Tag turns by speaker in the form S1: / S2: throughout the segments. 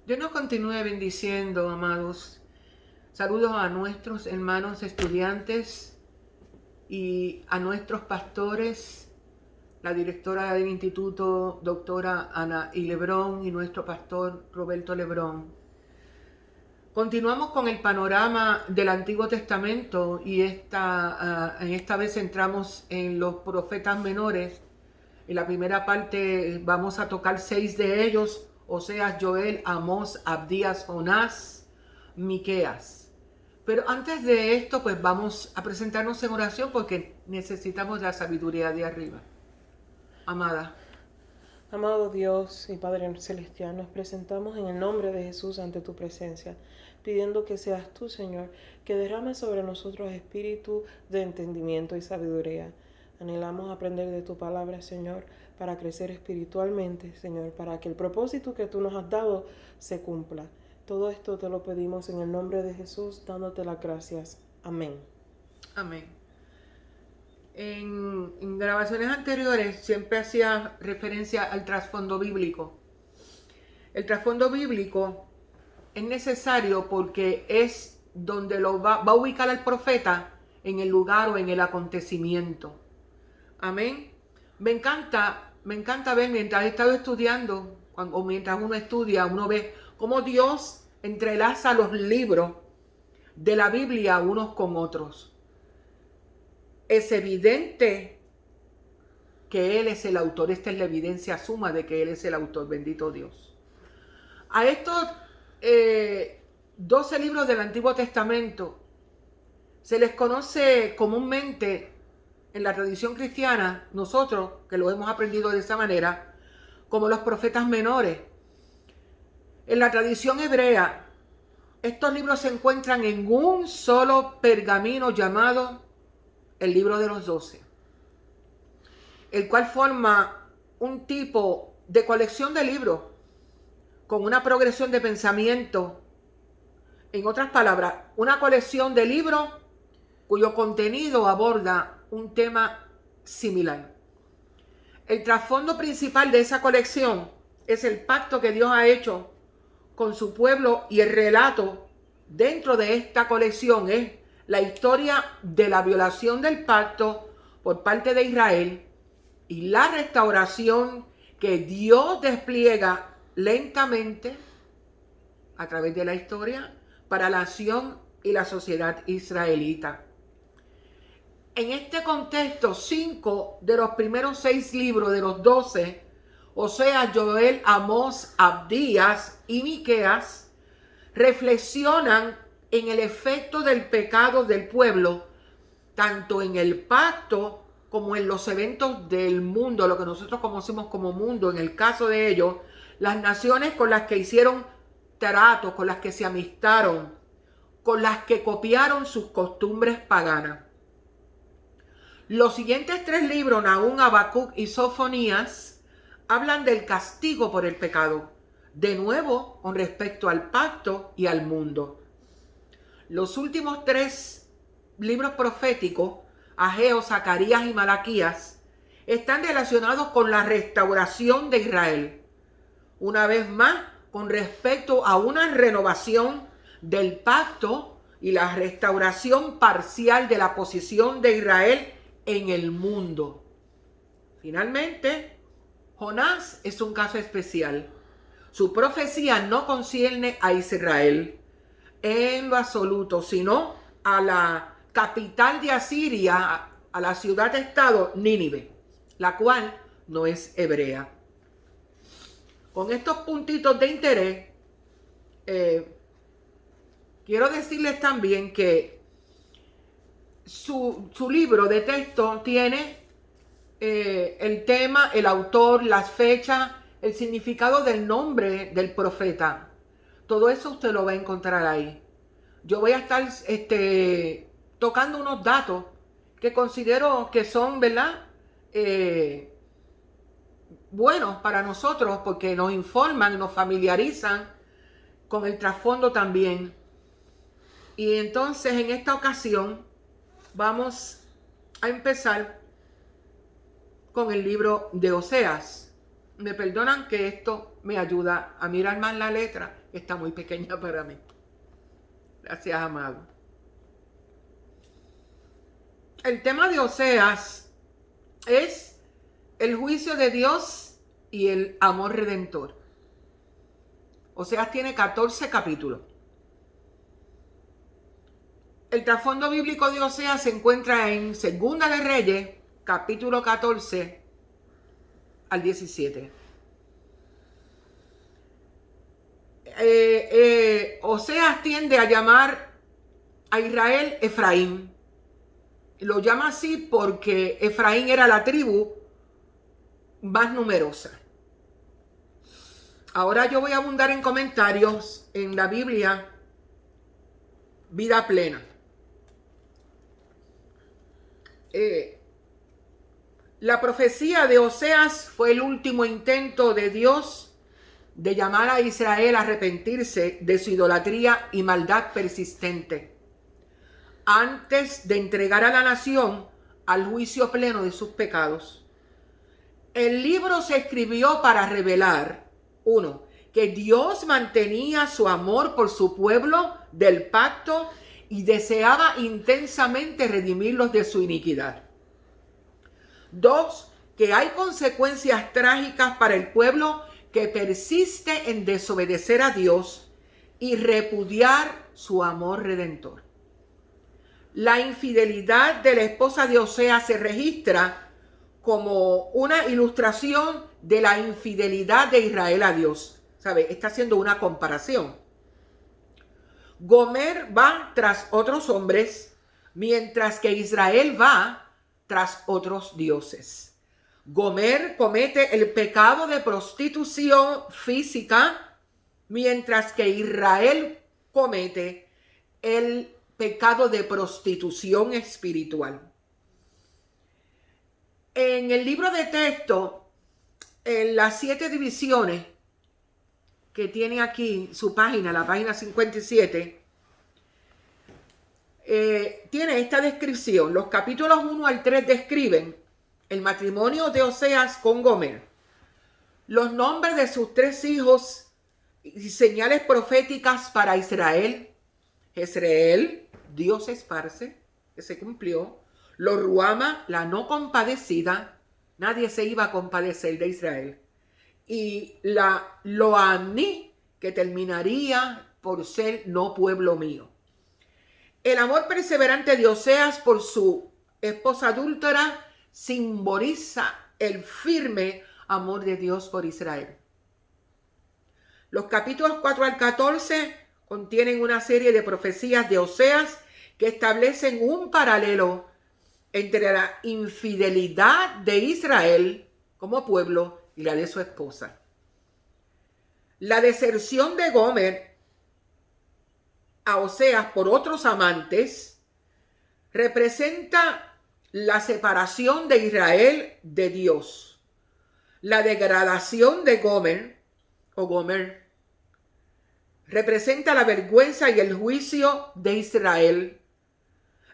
S1: Dios nos continúe bendiciendo, amados. Saludos a nuestros hermanos estudiantes y a nuestros pastores, la directora del instituto, doctora Ana y Lebrón, y nuestro pastor Roberto Lebrón. Continuamos con el panorama del Antiguo Testamento y en esta vez entramos en los profetas menores. En la primera parte vamos a tocar 6 de ellos: Oseas, Joel, Amós, Abdías, Jonás, Miqueas. Pero antes de esto, pues vamos a presentarnos en oración porque necesitamos la sabiduría de arriba. Amada,
S2: Amado Dios y Padre Celestial, nos presentamos en el nombre de Jesús ante tu presencia, pidiendo que seas tú, Señor, que derrames sobre nosotros espíritu de entendimiento y sabiduría. Anhelamos aprender de tu palabra, Señor, para crecer espiritualmente, Señor, para que el propósito que tú nos has dado se cumpla. Todo esto te lo pedimos en el nombre de Jesús, dándote las gracias. Amén.
S1: amén. En grabaciones anteriores siempre hacía referencia al trasfondo bíblico. El trasfondo bíblico es necesario porque es donde lo va a ubicar al profeta en el lugar o en el acontecimiento. Amén. Me encanta ver mientras he estado estudiando, o mientras uno estudia, uno ve cómo Dios entrelaza los libros de la Biblia unos con otros. Es evidente que Él es el autor. Esta es la evidencia suma de que Él es el autor. Bendito Dios. A estos 12 libros del Antiguo Testamento se les conoce comúnmente en la tradición cristiana, nosotros que lo hemos aprendido de esa manera, como los profetas menores. En la tradición hebrea, estos libros se encuentran en un solo pergamino llamado el libro de los 12, el cual forma un tipo de colección de libros con una progresión de pensamiento. En otras palabras, una colección de libros cuyo contenido aborda un tema similar. El trasfondo principal de esa colección es el pacto que Dios ha hecho con su pueblo, y el relato dentro de esta colección es la historia de la violación del pacto por parte de Israel y la restauración que Dios despliega lentamente a través de la historia para la nación y la sociedad israelita. En este contexto, 5 de los primeros 6 libros de los 12, Oseas, Joel, Amós, Abdías y Miqueas, reflexionan en el efecto del pecado del pueblo, tanto en el pacto como en los eventos del mundo, lo que nosotros conocemos como mundo. En el caso de ellos, las naciones con las que hicieron tratos, con las que se amistaron, con las que copiaron sus costumbres paganas. Los siguientes 3 libros, Nahum, Habacuc y Sofonías, hablan del castigo por el pecado, de nuevo con respecto al pacto y al mundo. Los últimos 3 libros proféticos, Ageo, Zacarías y Malaquías, están relacionados con la restauración de Israel. Una vez más, con respecto a una renovación del pacto y la restauración parcial de la posición de Israel en el mundo. Finalmente, Jonás es un caso especial. Su profecía no concierne a Israel en lo absoluto, sino a la capital de Asiria, a la ciudad-estado Nínive, la cual no es hebrea. Con estos puntitos de interés, quiero decirles también que su libro de texto tiene el tema, el autor, las fechas, el significado del nombre del profeta. Todo eso usted lo va a encontrar ahí. Yo voy a estar tocando unos datos que considero que son, ¿verdad? Buenos para nosotros porque nos informan, nos familiarizan con el trasfondo también. Y entonces en esta ocasión vamos a empezar con el libro de Oseas. Me perdonan que esto me ayuda a mirar más la letra, que está muy pequeña para mí. Gracias, amado. El tema de Oseas es el juicio de Dios y el amor redentor. Oseas tiene 14 capítulos. El trasfondo bíblico de Oseas se encuentra en Segunda de Reyes, capítulo 14 al 17. Oseas tiende a llamar a Israel Efraín. Lo llama así porque Efraín era la tribu más numerosa. Ahora yo voy a abundar en comentarios en la Biblia Vida Plena. La profecía de Oseas fue el último intento de Dios de llamar a Israel a arrepentirse de su idolatría y maldad persistente, antes de entregar a la nación al juicio pleno de sus pecados. El libro se escribió para revelar, uno, que Dios mantenía su amor por su pueblo del pacto y deseaba intensamente redimirlos de su iniquidad. Dos, que hay consecuencias trágicas para el pueblo que persiste en desobedecer a Dios y repudiar su amor redentor. La infidelidad de la esposa de Oseas se registra como una ilustración de la infidelidad de Israel a Dios. ¿Sabe? Está haciendo una comparación. Gomer va tras otros hombres, mientras que Israel va tras otros dioses. Gomer comete el pecado de prostitución física, mientras que Israel comete el pecado de prostitución espiritual. En el libro de texto, en las 7 divisiones que tiene aquí su página, la página 57, tiene esta descripción. Los capítulos 1 al 3 describen el matrimonio de Oseas con Gomer, los nombres de sus 3 hijos y señales proféticas para Israel. Jezreel, Dios esparce, que se cumplió. Lo Ruama, la no compadecida, nadie se iba a compadecer de Israel. Y la Loamni, que terminaría por ser no pueblo mío. El amor perseverante de Oseas por su esposa adúltera simboliza el firme amor de Dios por Israel. Los capítulos 4 al 14 contienen una serie de profecías de Oseas que establecen un paralelo entre la infidelidad de Israel como pueblo y la de su esposa. La deserción de Gomer a Oseas por otros amantes representa la separación de Israel de Dios. La degradación de Gomer representa la vergüenza y el juicio de Israel.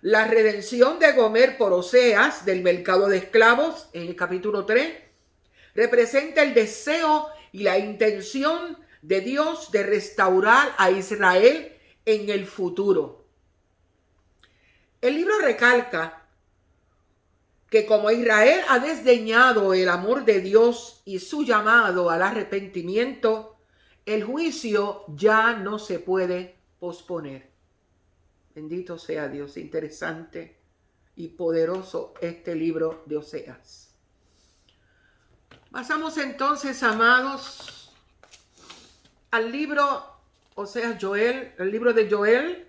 S1: La redención de Gomer por Oseas del mercado de esclavos en el capítulo 3 representa el deseo y la intención de Dios de restaurar a Israel en el futuro. El libro recalca que como Israel ha desdeñado el amor de Dios y su llamado al arrepentimiento, el juicio ya no se puede posponer. Bendito sea Dios. Interesante y poderoso este libro de Oseas. Pasamos entonces, amados, al libro Oseas Joel, el libro de Joel.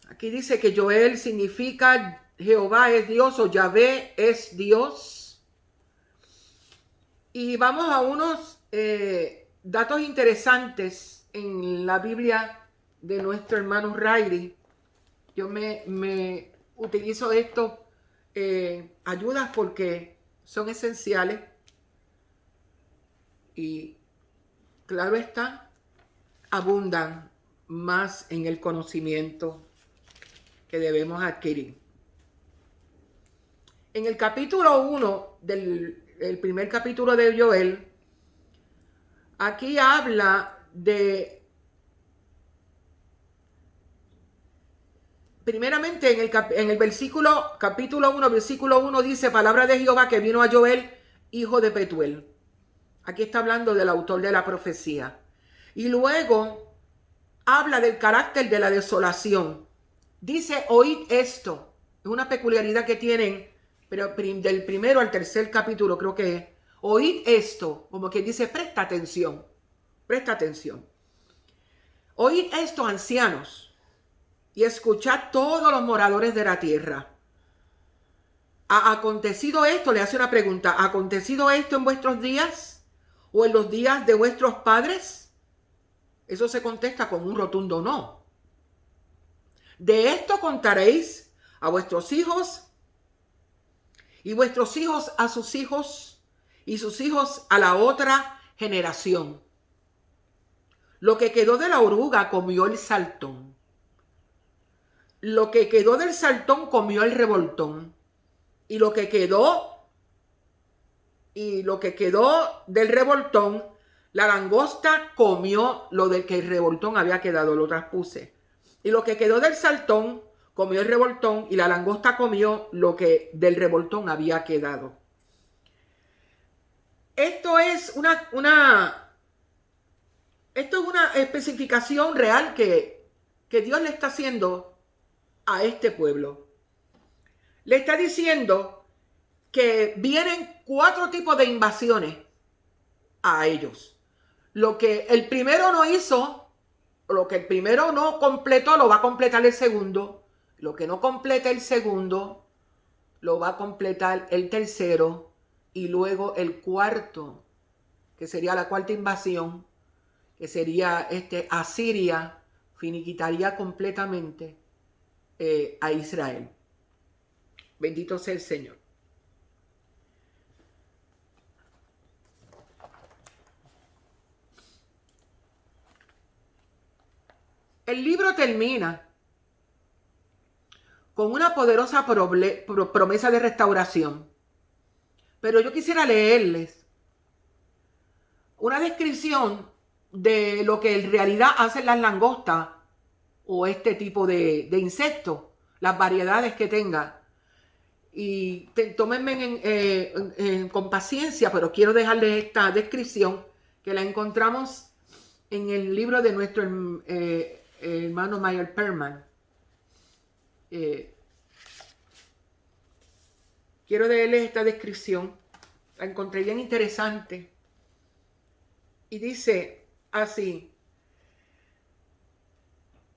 S1: Aquí dice que Joel significa Jehová es Dios o Yahvé es Dios. Y vamos a unos datos interesantes en la Biblia de nuestro hermano Riley. Yo me utilizo estos ayudas porque son esenciales. Y claro está, abundan más en el conocimiento que debemos adquirir. En el capítulo 1 del primer capítulo de Joel, aquí habla de, primeramente en el capítulo 1, versículo 1 dice, palabra de Jehová que vino a Joel, hijo de Petuel. Aquí está hablando del autor de la profecía. Y luego habla del carácter de la desolación. Dice, oíd esto. Es una peculiaridad que tienen, pero del primero al tercer capítulo creo que es. Oíd esto, como que dice, presta atención. Presta atención. Oíd esto, ancianos, y escuchad todos los moradores de la tierra. ¿Ha acontecido esto? Le hace una pregunta. ¿Ha acontecido esto en vuestros días? ¿O en los días de vuestros padres? Eso se contesta con un rotundo no. De esto contaréis a vuestros hijos, y vuestros hijos a sus hijos, y sus hijos a la otra generación. Lo que quedó de la oruga comió el saltón. Lo que quedó del saltón comió el revoltón. Y lo que quedó del revoltón, la langosta comió lo del que el revoltón había quedado, lo traspuse. Y lo que quedó del saltón comió el revoltón, y la langosta comió lo que del revoltón había quedado. Esto es una especificación real que Dios le está haciendo a este pueblo. Le está diciendo que vienen 4 tipos de invasiones a ellos. Lo que el primero no hizo, lo que el primero no completó, lo va a completar el segundo. Lo que no completa el segundo, lo va a completar el tercero. Y luego el cuarto, que sería la cuarta invasión, que sería Asiria, finiquitaría completamente a Israel. Bendito sea el Señor. El libro termina con una poderosa promesa de restauración. Pero yo quisiera leerles una descripción de lo que en realidad hacen las langostas o este tipo de insectos, las variedades que tenga. Y tómenme con paciencia, pero quiero dejarles esta descripción que la encontramos en el libro de nuestro hermano Meyer Perman. Quiero leerles esta descripción. La encontré bien interesante. Y dice así: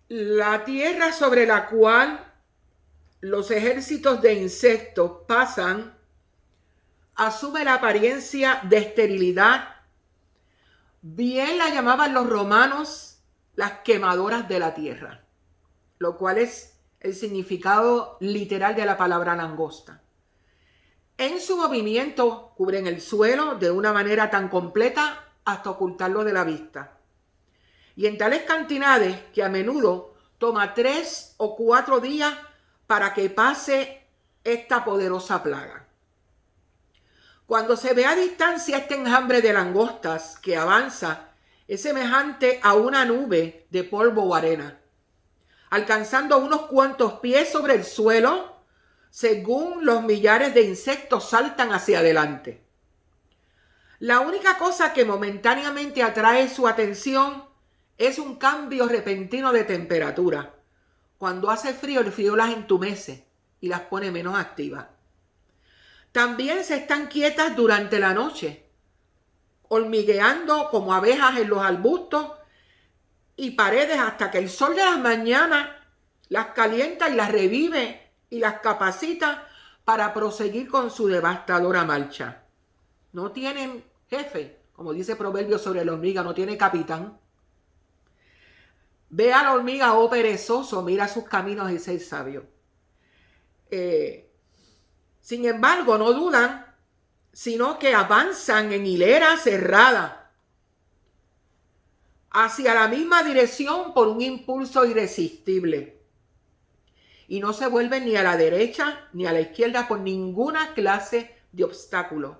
S1: la tierra sobre la cual los ejércitos de insectos pasan asume la apariencia de esterilidad. Bien la llamaban los romanos las quemadoras de la tierra, lo cual es el significado literal de la palabra langosta. En su movimiento cubren el suelo de una manera tan completa hasta ocultarlo de la vista. Y en tales cantidades que a menudo toma 3 o 4 días para que pase esta poderosa plaga. Cuando se ve a distancia este enjambre de langostas que avanza, es semejante a una nube de polvo o arena, alcanzando unos cuantos pies sobre el suelo, según los millares de insectos saltan hacia adelante. La única cosa que momentáneamente atrae su atención es un cambio repentino de temperatura. Cuando hace frío, el frío las entumece y las pone menos activas. También se están quietas durante la noche, hormigueando como abejas en los arbustos y paredes hasta que el sol de las mañanas las calienta y las revive y las capacita para proseguir con su devastadora marcha. No tienen jefe, como dice Proverbios sobre la hormiga, no tiene capitán. Ve a la hormiga, oh perezoso, mira sus caminos y sé sabio. Sin embargo, no dudan, sino que avanzan en hilera cerrada hacia la misma dirección por un impulso irresistible. Y no se vuelven ni a la derecha ni a la izquierda por ninguna clase de obstáculos.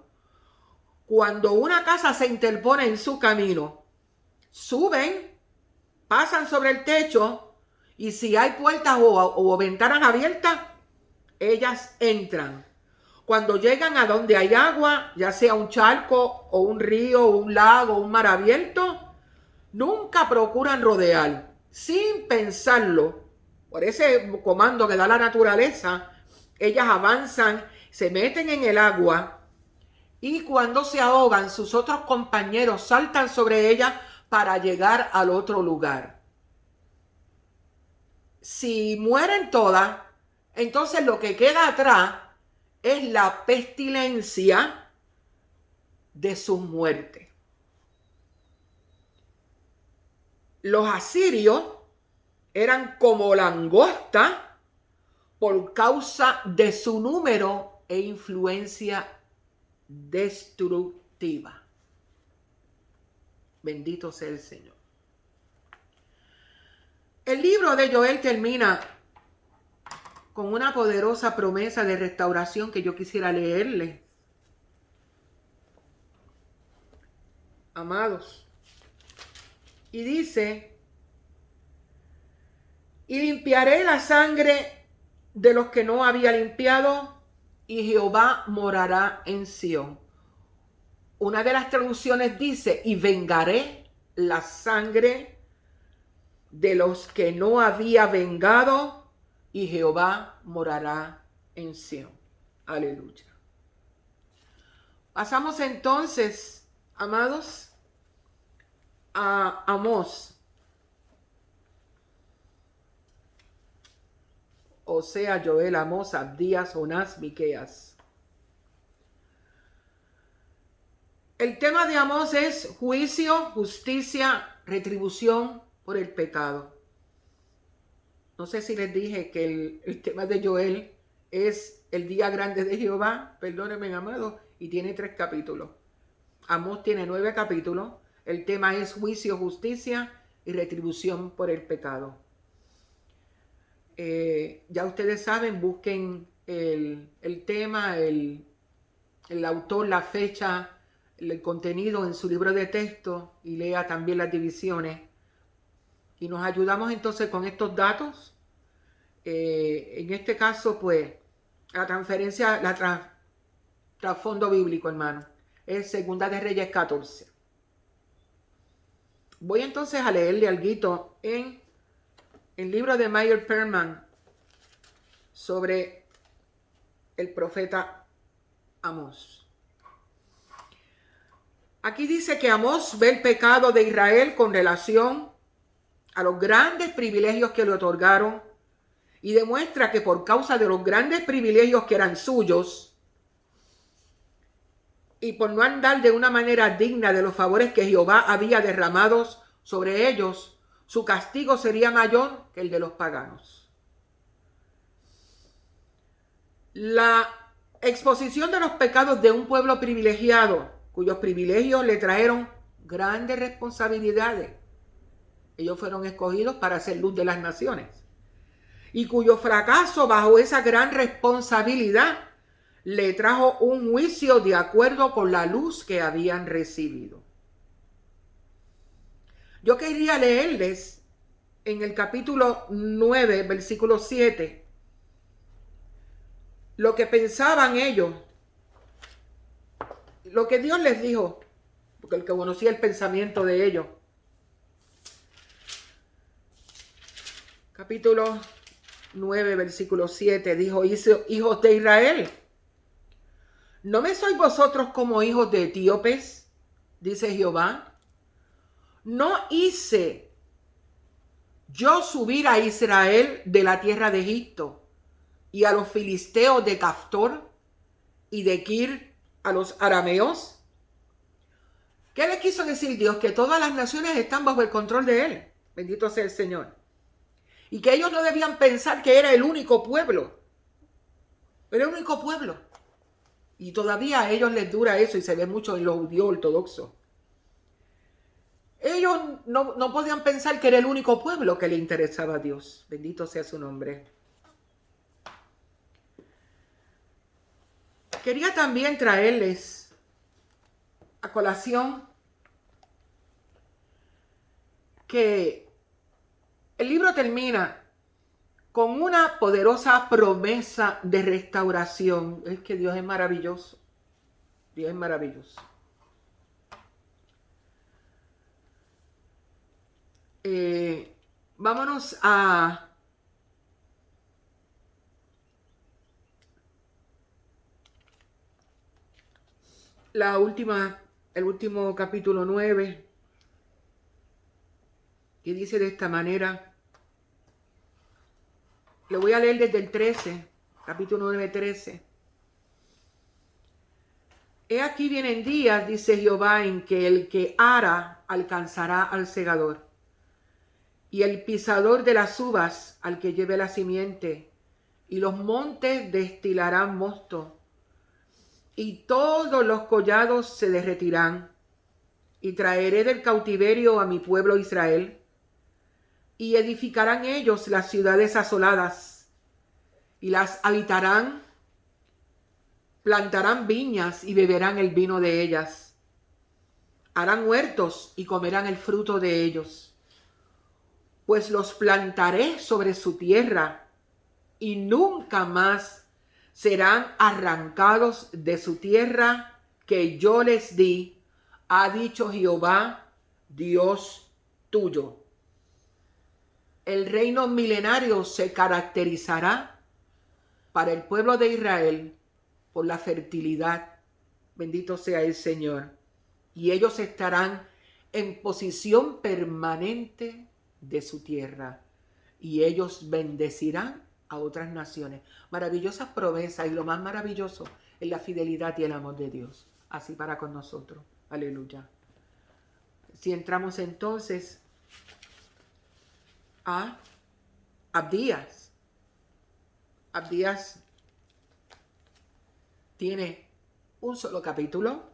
S1: Cuando una casa se interpone en su camino, suben, pasan sobre el techo y si hay puertas o ventanas abiertas, ellas entran. Cuando llegan a donde hay agua, ya sea un charco o un río, o un lago, o un mar abierto, nunca procuran rodear. Sin pensarlo, por ese comando que da la naturaleza, ellas avanzan, se meten en el agua y cuando se ahogan, sus otros compañeros saltan sobre ellas para llegar al otro lugar. Si mueren todas, entonces lo que queda atrás es la pestilencia de sus muertes. Los asirios eran como langostas por causa de su número e influencia destructiva. Bendito sea el Señor. El libro de Joel termina con una poderosa promesa de restauración que yo quisiera leerle. Amados. Y dice, y limpiaré la sangre de los que no había limpiado, y Jehová morará en Sión. Una de las traducciones dice, y vengaré la sangre de los que no había vengado, y Jehová morará en Sión. Aleluya. Pasamos entonces, amados, a Amós. Osea, Joel, Amós, Abdías, Jonás, Miqueas. El tema de Amós es juicio, justicia, retribución por el pecado. No sé si les dije que el tema de Joel es el día grande de Jehová, perdónenme, amados, y tiene 3 capítulos. Amós tiene 9 capítulos. El tema es juicio, justicia y retribución por el pecado. Ya ustedes saben, busquen el tema, el autor, la fecha, el contenido en su libro de texto y lea también las divisiones. Y nos ayudamos entonces con estos datos. En este caso, pues, la transferencia, trasfondo bíblico, hermano, es Segunda de Reyes 14. Voy entonces a leerle algo en el libro de Meyer Perman sobre el profeta Amós. Aquí dice que Amós ve el pecado de Israel con relación a los grandes privilegios que le otorgaron y demuestra que por causa de los grandes privilegios que eran suyos y por no andar de una manera digna de los favores que Jehová había derramado sobre ellos, su castigo sería mayor que el de los paganos. La exposición de los pecados de un pueblo privilegiado, cuyos privilegios le trajeron grandes responsabilidades. Ellos fueron escogidos para hacer luz de las naciones. Y cuyo fracaso bajo esa gran responsabilidad le trajo un juicio de acuerdo con la luz que habían recibido. Yo quería leerles en el capítulo 9, versículo 7, lo que pensaban ellos, lo que Dios les dijo, porque el que conocía el pensamiento de ellos. Capítulo 9, versículo 7, dijo, hijos de Israel, ¿no me sois vosotros como hijos de etíopes? Dice Jehová. ¿No hice yo subir a Israel de la tierra de Egipto y a los filisteos de Caftor y de Kir a los arameos? ¿Qué le quiso decir Dios? Que todas las naciones están bajo el control de Él. Bendito sea el Señor. Y que ellos no debían pensar que era el único pueblo. Era el único pueblo. Y todavía a ellos les dura eso y se ve mucho en los judíos ortodoxos. Ellos no podían pensar que era el único pueblo que le interesaba a Dios. Bendito sea su nombre. Quería también traerles a colación que el libro termina con una poderosa promesa de restauración. Es que Dios es maravilloso. Dios es maravilloso. Vámonos a el último capítulo 9, que dice de esta manera. Le voy a leer desde el 13, capítulo 9, 13. He aquí vienen días, dice Jehová, en que el que ara alcanzará al segador, y el pisador de las uvas al que lleve la simiente, y los montes destilarán mosto, y todos los collados se derretirán, y traeré del cautiverio a mi pueblo Israel, y edificarán ellos las ciudades asoladas, y las habitarán, plantarán viñas y beberán el vino de ellas, harán huertos y comerán el fruto de ellos, pues los plantaré sobre su tierra, y nunca más serán arrancados de su tierra que yo les di, ha dicho Jehová, Dios tuyo. El reino milenario se caracterizará para el pueblo de Israel por la fertilidad. Bendito sea el Señor. Y ellos estarán en posición permanente de su tierra. Y ellos bendecirán a otras naciones. Maravillosas promesas, y lo más maravilloso es la fidelidad y el amor de Dios. Así para con nosotros. Aleluya. Si entramos entonces a Abdías. Abdías tiene un solo capítulo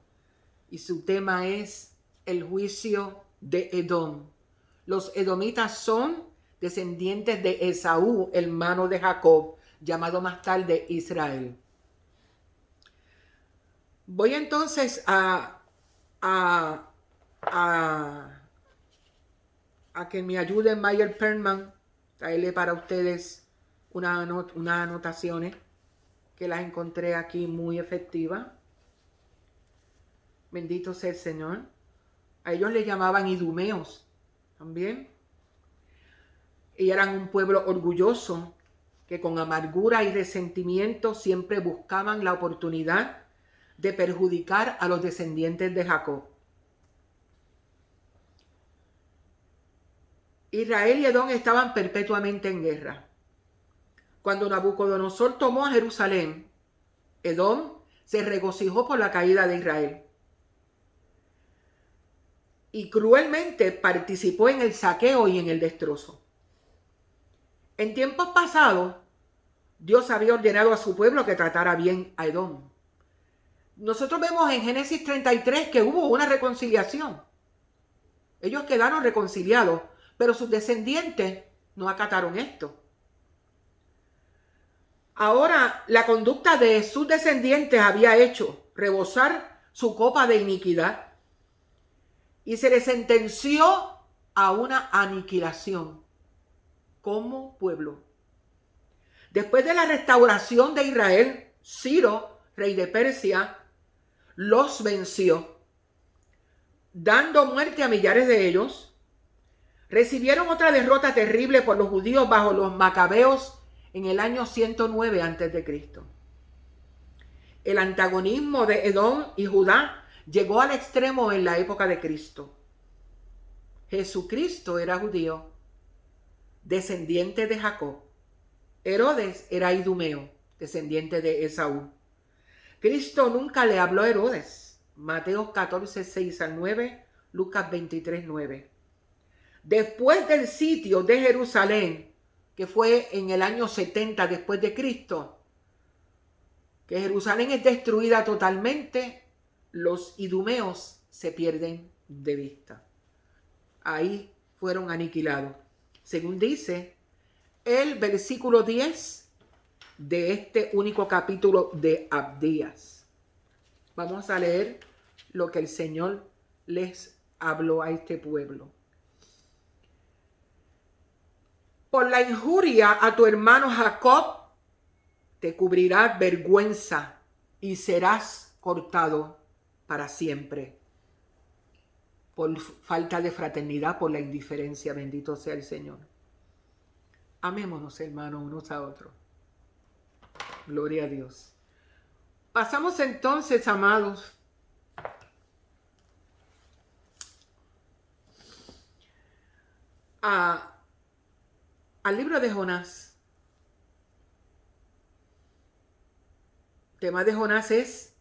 S1: y su tema es el juicio de Edom. Los edomitas son descendientes de Esaú, hermano de Jacob, llamado más tarde Israel. Voy entonces a que me ayude Mayer Perman, traerle para ustedes unas anotaciones que las encontré aquí muy efectivas. Bendito sea el Señor. A ellos le llamaban idumeos también. Y eran un pueblo orgulloso que con amargura y resentimiento siempre buscaban la oportunidad de perjudicar a los descendientes de Jacob. Israel y Edom estaban perpetuamente en guerra. Cuando Nabucodonosor tomó a Jerusalén, Edom se regocijó por la caída de Israel y cruelmente participó en el saqueo y en el destrozo. En tiempos pasados, Dios había ordenado a su pueblo que tratara bien a Edom. Nosotros vemos en Génesis 33 que hubo una reconciliación. Ellos quedaron reconciliados, pero sus descendientes no acataron esto. Ahora, la conducta de sus descendientes había hecho rebosar su copa de iniquidad y se les sentenció a una aniquilación como pueblo. Después de la restauración de Israel, Ciro, rey de Persia, los venció, dando muerte a millares de ellos. Recibieron otra derrota terrible por los judíos bajo los macabeos en el año 109 a.C. El antagonismo de Edom y Judá llegó al extremo en la época de Cristo. Jesucristo era judío, descendiente de Jacob. Herodes era idumeo, descendiente de Esaú. Cristo nunca le habló a Herodes. Mateo 14, 6 al 9, Lucas 23, 9. Después del sitio de Jerusalén, que fue en el año 70 después de Cristo, que Jerusalén es destruida totalmente, los idumeos se pierden de vista. Ahí fueron aniquilados. Según dice el versículo 10 de este único capítulo de Abdías. Vamos a leer lo que el Señor les habló a este pueblo. Por la injuria a tu hermano Jacob te cubrirá vergüenza y serás cortado para siempre. Por falta de fraternidad, por la indiferencia, bendito sea el Señor. Amémonos, hermanos, unos a otros. Gloria a Dios. Pasamos entonces, amados, al libro de Jonás. El tema de Jonás es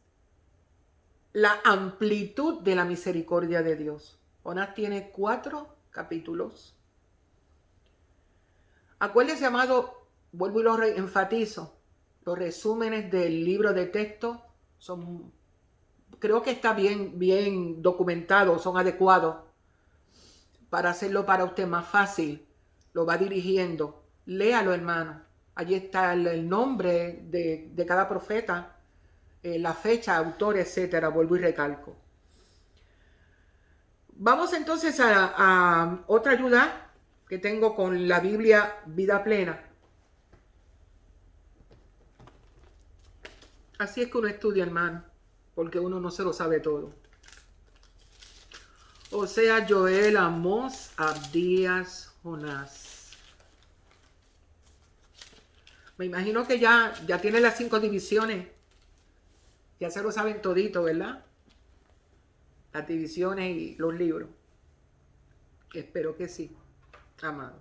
S1: la amplitud de la misericordia de Dios. Jonás tiene 4 capítulos. Acuérdense, amado, vuelvo y lo enfatizo, los resúmenes del libro de texto son, creo que está bien documentado, son adecuados para hacerlo para usted más fácil. Lo va dirigiendo. Léalo, hermano. Allí está el nombre de cada profeta, la fecha, autor, etcétera. Vuelvo y recalco. Vamos entonces a otra ayuda que tengo con la Biblia Vida Plena. Así es que uno estudia, hermano, porque uno no se lo sabe todo. Osea, Joel, Amós, Abdías, Jonás. Me imagino que ya tienen las 5 divisiones. Ya se lo saben todito, ¿verdad? Las divisiones y los libros. Espero que sí, amados.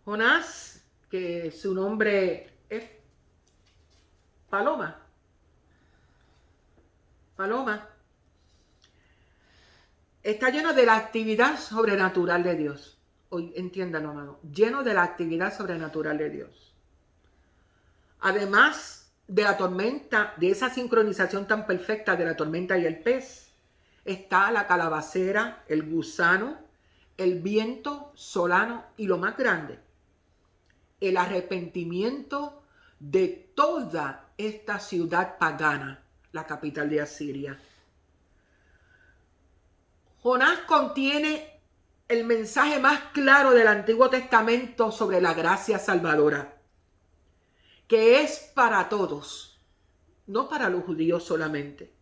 S1: Jonás, que su nombre es Paloma. Paloma. Está lleno de la actividad sobrenatural de Dios. Hoy entiéndanlo, amado. Lleno de la actividad sobrenatural de Dios. Además de la tormenta, de esa sincronización tan perfecta de la tormenta y el pez, está la calabacera, el gusano, el viento solano y lo más grande, el arrepentimiento de toda esta ciudad pagana, la capital de Asiria. Jonás contiene el mensaje más claro del Antiguo Testamento sobre la gracia salvadora, que es para todos, no para los judíos solamente.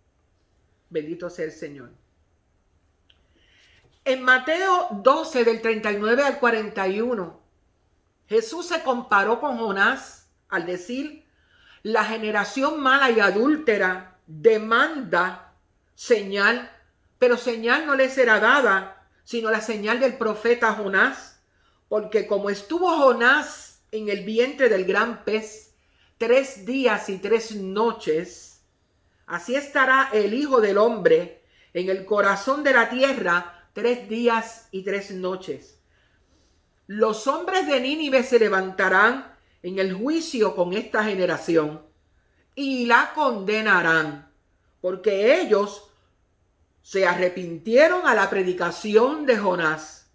S1: Bendito sea el Señor. En Mateo 12, del 39 al 41, Jesús se comparó con Jonás al decir: la generación mala y adúltera demanda señal, pero señal no le será dada, sino la señal del profeta Jonás, porque como estuvo Jonás en el vientre del gran pez 3 días y 3 noches, así estará el Hijo del Hombre en el corazón de la tierra 3 días y 3 noches. Los hombres de Nínive se levantarán en el juicio con esta generación y la condenarán, porque ellos se arrepintieron a la predicación de Jonás.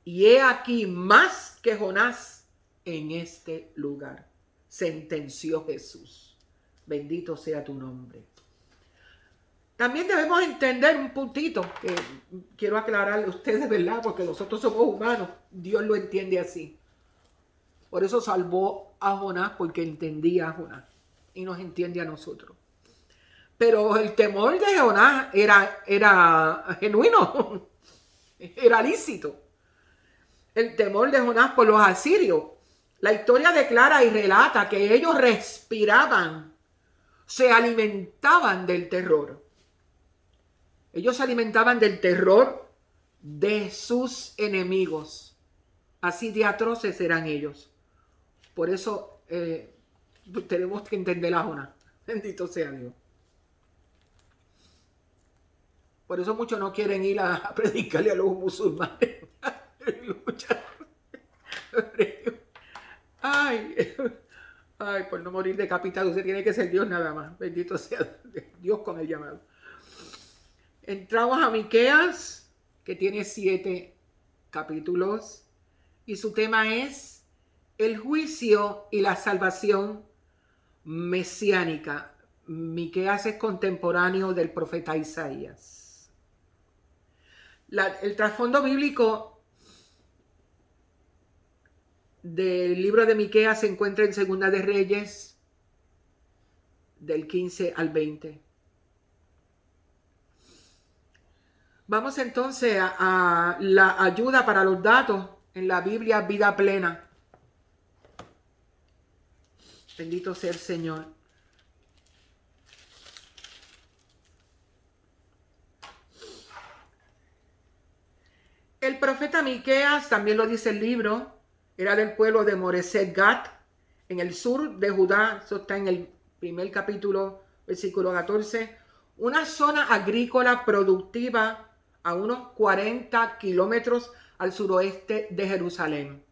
S1: Y he aquí más que Jonás en este lugar, sentenció Jesús. Bendito sea tu nombre. También debemos entender un puntito que quiero aclararle a ustedes, ¿verdad? Porque nosotros somos humanos. Dios lo entiende así. Por eso salvó a Jonás, porque entendía a Jonás y nos entiende a nosotros. Pero el temor de Jonás era genuino, era lícito. El temor de Jonás por los asirios. La historia declara y relata que ellos respiraban, se alimentaban del terror. Ellos se alimentaban del terror de sus enemigos. Así de atroces eran ellos. Por eso tenemos que entender a Jonás. Bendito sea Dios. Por eso muchos no quieren ir a predicarle a los musulmanes. Ay, por no morir decapitado, usted tiene que ser Dios nada más. Bendito sea Dios con el llamado. Entramos a Miqueas, que tiene 7 capítulos, y su tema es el juicio y la salvación mesiánica. Miqueas es contemporáneo del profeta Isaías. El trasfondo bíblico del libro de Miqueas se encuentra en Segunda de Reyes, del 15 al 20. Vamos entonces a la ayuda para los datos en la Biblia Vida Plena. Bendito sea el Señor. El profeta Miqueas, también lo dice el libro, era del pueblo de Moreset Gat, en el sur de Judá. Eso está en el primer capítulo, versículo 14. Una zona agrícola productiva a unos 40 kilómetros al suroeste de Jerusalén.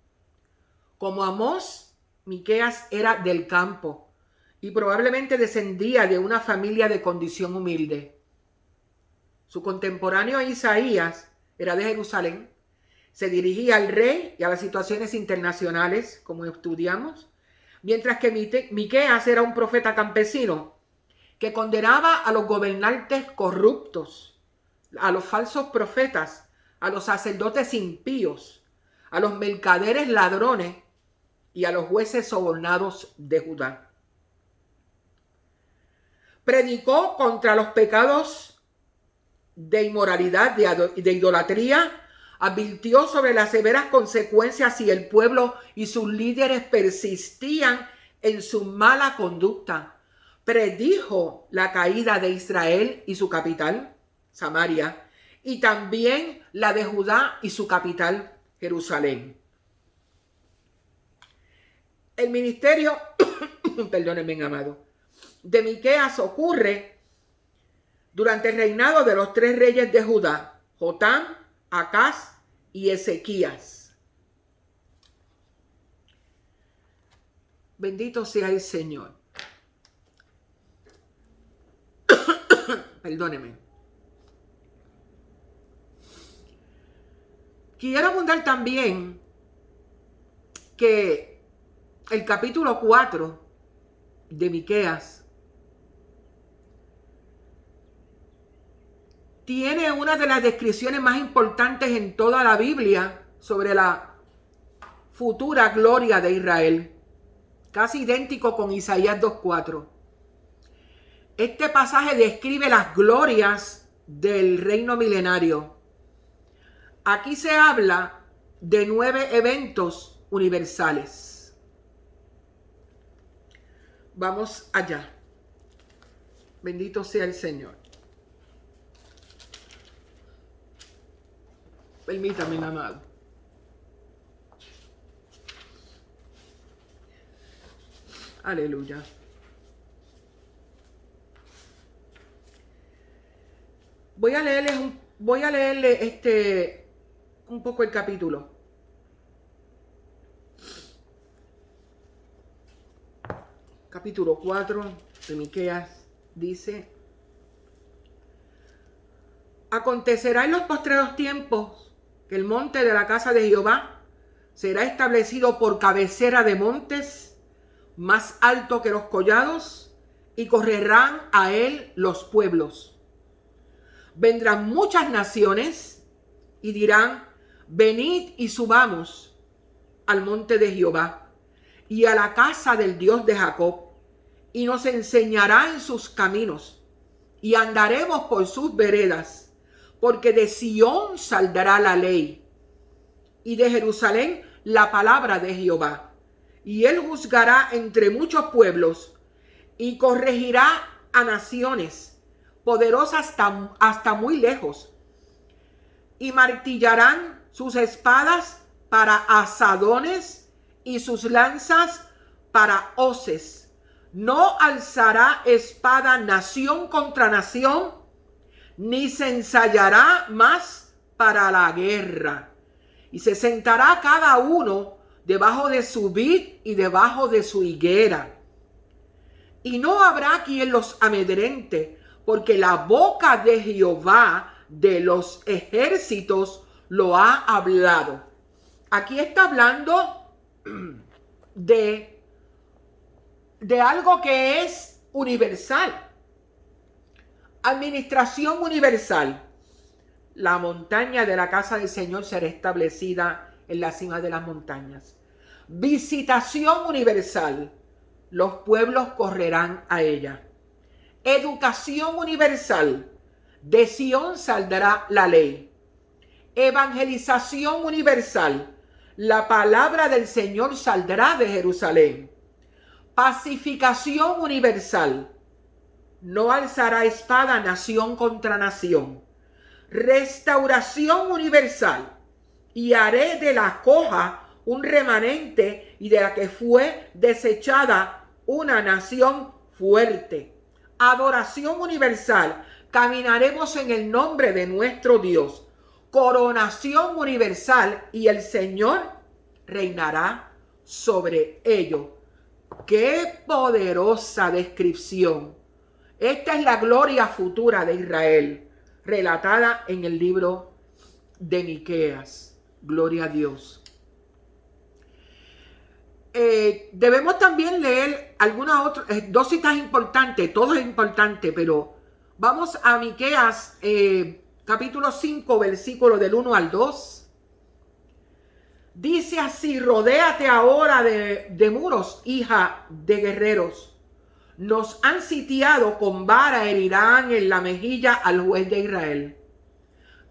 S1: Como Amós, Miqueas era del campo y probablemente descendía de una familia de condición humilde. Su contemporáneo Isaías era de Jerusalén, se dirigía al rey y a las situaciones internacionales, como estudiamos, mientras que Miqueas era un profeta campesino que condenaba a los gobernantes corruptos, a los falsos profetas, a los sacerdotes impíos, a los mercaderes ladrones y a los jueces sobornados de Judá. Predicó contra los pecados de inmoralidad, de idolatría, advirtió sobre las severas consecuencias si el pueblo y sus líderes persistían en su mala conducta. Predijo la caída de Israel y su capital, Samaria, y también la de Judá y su capital, Jerusalén. El ministerio, perdónenme, amado, de Miqueas ocurre durante el reinado de los 3 reyes de Judá, Jotam, Acaz y Ezequías. Bendito sea el Señor. Perdóneme. Quiero abundar también que el capítulo 4 de Miqueas tiene una de las descripciones más importantes en toda la Biblia sobre la futura gloria de Israel, casi idéntico con Isaías 2:4. Este pasaje describe las glorias del reino milenario. Aquí se habla de 9 eventos universales. Vamos allá. Bendito sea el Señor. Permítame, mi amado. Aleluya. Voy a leerle un poco el capítulo. Capítulo 4 de Miqueas dice: acontecerá en los postreros tiempos que el monte de la casa de Jehová será establecido por cabecera de montes, más alto que los collados, y correrán a él los pueblos. Vendrán muchas naciones y dirán: venid y subamos al monte de Jehová y a la casa del Dios de Jacob, y nos enseñará en sus caminos, y andaremos por sus veredas. Porque de Sión saldrá la ley, y de Jerusalén la palabra de Jehová. Y él juzgará entre muchos pueblos, y corregirá a naciones poderosas hasta muy lejos. Y martillarán sus espadas para asadones, y sus lanzas para hoces. No alzará espada nación contra nación, ni se ensayará más para la guerra. Y se sentará cada uno debajo de su vid y debajo de su higuera. Y no habrá quien los amedrente, porque la boca de Jehová de los ejércitos lo ha hablado. Aquí está hablando de algo que es universal. Administración universal. La montaña de la casa del Señor será establecida en la cima de las montañas. Visitación universal. Los pueblos correrán a ella. Educación universal. De Sión saldrá la ley. Evangelización universal. La palabra del Señor saldrá de Jerusalén. Pacificación universal. No alzará espada nación contra nación. Restauración universal. Y haré de la coja un remanente y de la que fue desechada una nación fuerte. Adoración universal. Caminaremos en el nombre de nuestro Dios. Coronación universal y el Señor reinará sobre ello. ¡Qué poderosa descripción! Esta es la gloria futura de Israel, relatada en el libro de Miqueas. Gloria a Dios. Debemos también leer algunas otras, dos citas importantes, todo es importante, pero vamos a Miqueas capítulo 5, versículo del 1 al 2. Dice así: rodéate ahora de muros, hija de guerreros. Nos han sitiado, con vara herirán en la mejilla al juez de Israel.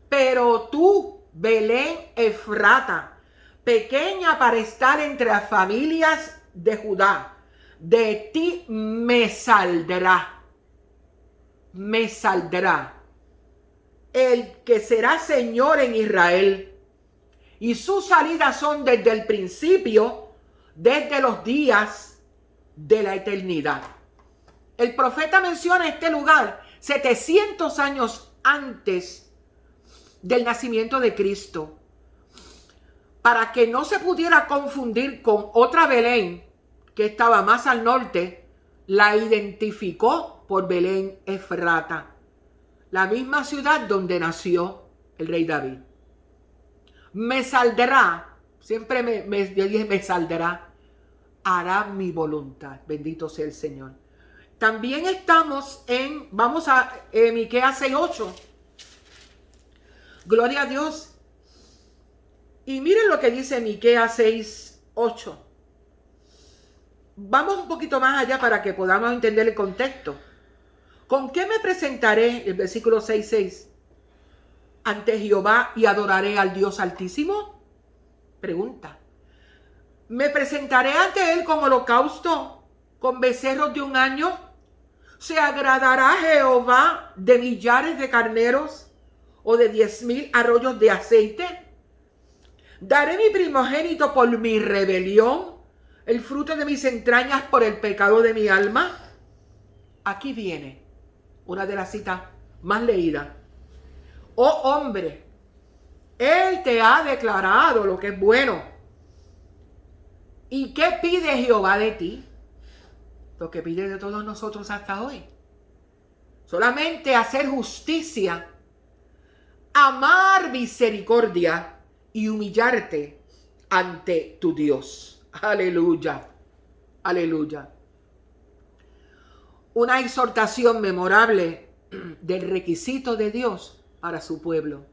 S1: Pero tú, Belén Efrata, pequeña para estar entre las familias de Judá, de ti me saldrá el que será Señor en Israel. Y sus salidas son desde el principio, desde los días de la eternidad. El profeta menciona este lugar 700 años antes del nacimiento de Cristo, para que no se pudiera confundir con otra Belén que estaba más al norte. La identificó por Belén Efrata, la misma ciudad donde nació el rey David. Me saldrá, siempre yo dije me saldrá, hará mi voluntad. Bendito sea el Señor. También vamos a Miqueas 6:8. Gloria a Dios. Y miren lo que dice Miqueas 6:8. Vamos un poquito más allá para que podamos entender el contexto. ¿Con qué me presentaré? El versículo 6:6. Ante Jehová y adoraré al Dios Altísimo. Pregunta. ¿Me presentaré ante él con holocausto, con becerros de un año? ¿Se agradará Jehová de millares de carneros o de 10,000 arroyos de aceite? ¿Daré mi primogénito por mi rebelión, el fruto de mis entrañas por el pecado de mi alma? Aquí viene una de las citas más leídas. Oh hombre, él te ha declarado lo que es bueno. ¿Y qué pide Jehová de ti? Lo que pide de todos nosotros hasta hoy. Solamente hacer justicia, amar misericordia y humillarte ante tu Dios. Aleluya, aleluya. Una exhortación memorable del requisito de Dios para su pueblo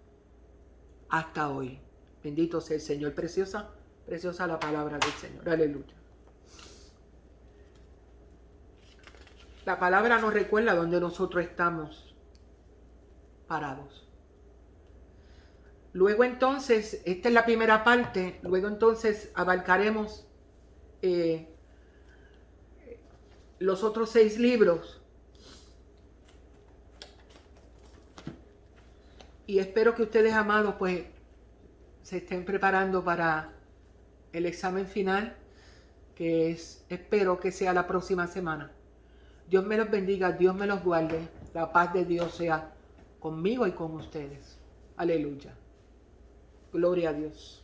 S1: hasta hoy. Bendito sea el Señor. Preciosa la palabra del Señor. Aleluya. La palabra nos recuerda dónde nosotros estamos parados. Luego entonces, esta es la primera parte, luego entonces abarcaremos los otros 6 libros. Y espero que ustedes, amados, pues se estén preparando para el examen final, que espero que sea la próxima semana. Dios me los bendiga, Dios me los guarde. La paz de Dios sea conmigo y con ustedes. Aleluya. Gloria a Dios.